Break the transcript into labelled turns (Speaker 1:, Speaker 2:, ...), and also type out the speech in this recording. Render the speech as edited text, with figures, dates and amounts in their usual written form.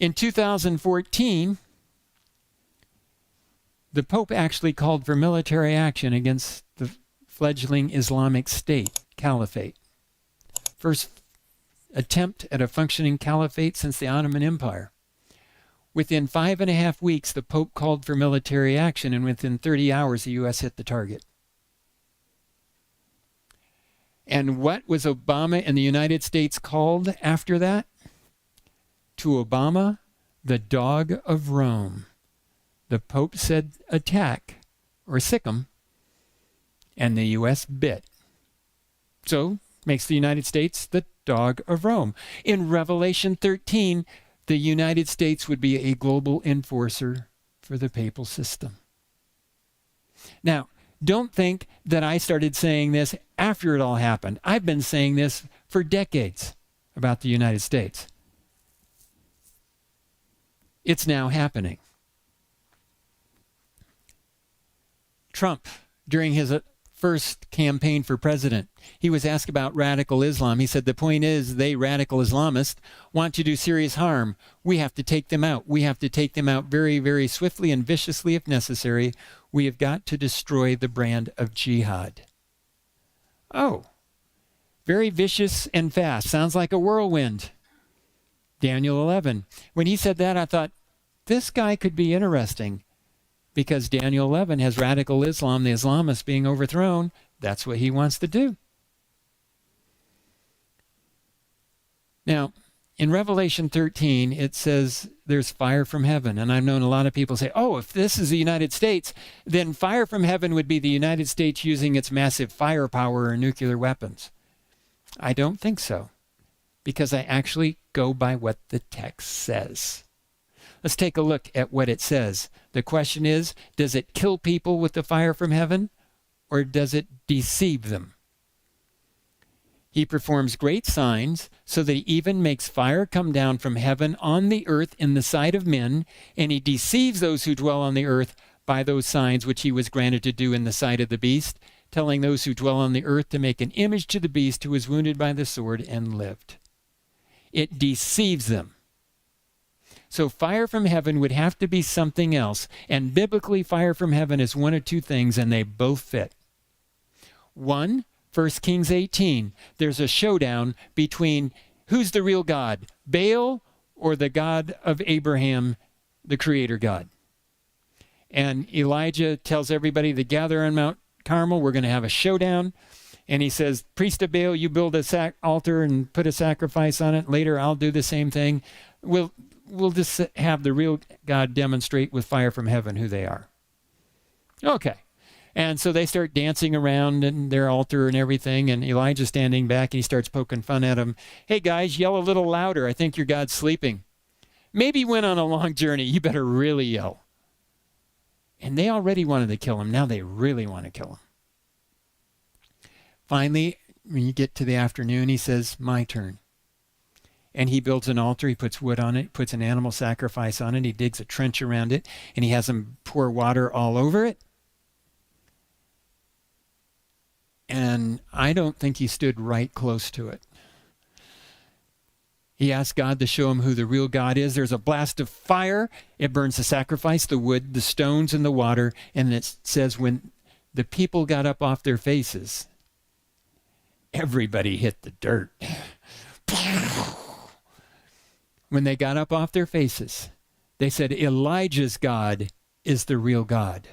Speaker 1: In 2014, the Pope actually called for military action against the fledgling Islamic State caliphate. First attempt at a functioning caliphate since the Ottoman Empire. Within 5.5 weeks, the Pope called for military action, and within 30 hours, the U.S. hit the target. And what was Obama and the United States called after that? To Obama, the dog of Rome. The Pope said attack or sic 'em, and the U.S. bit. So, makes the United States the dog of Rome. In Revelation 13, the United States would be a global enforcer for the papal system. Now, don't think that I started saying this after it all happened. I've been saying this for decades about the United States. It's now happening. Trump, during his first campaign for president, he was asked about radical Islam. He said, the point is, they, radical Islamists, want to do serious harm. We have to take them out. We have to take them out very, very swiftly and viciously if necessary. We have got to destroy the brand of jihad. Oh, very vicious and fast. Sounds like a whirlwind. Daniel 11. When he said that, I thought, this guy could be interesting. Because Daniel 11 has radical Islam, the Islamists being overthrown. That's what he wants to do. Now, in Revelation 13, it says there's fire from heaven. And I've known a lot of people say, oh, if this is the United States, then fire from heaven would be the United States using its massive firepower or nuclear weapons. I don't think so, because I actually go by what the text says. Let's take a look at what it says. The question is, does it kill people with the fire from heaven, or does it deceive them? He performs great signs, so that he even makes fire come down from heaven on the earth in the sight of men, and he deceives those who dwell on the earth by those signs which he was granted to do in the sight of the beast, telling those who dwell on the earth to make an image to the beast who was wounded by the sword and lived. It deceives them. So fire from heaven would have to be something else. And biblically, fire from heaven is one of two things, and they both fit. One, 1 Kings 18. There's a showdown between who's the real God, Baal or the God of Abraham, the creator God. And Elijah tells everybody to gather on Mount Carmel. We're going to have a showdown. And he says, priest of Baal, you build a altar and put a sacrifice on it. Later, I'll do the same thing. We'll just have the real God demonstrate with fire from heaven who they are. Okay. And so they start dancing around in their altar and everything, and Elijah's standing back, and he starts poking fun at them. Hey, guys, yell a little louder. I think your God's sleeping. Maybe he went on a long journey. You better really yell. And they already wanted to kill him. Now they really want to kill him. Finally, when you get to the afternoon, he says, my turn. And he builds an altar, he puts wood on it, puts an animal sacrifice on it, he digs a trench around it, and he has them pour water all over it. And I don't think he stood right close to it. He asked God to show him who the real God is. There's a blast of fire. It burns the sacrifice, the wood, the stones, and the water. And it says when the people got up off their faces, everybody hit the dirt. When they got up off their faces, they said, Elijah's God is the real God.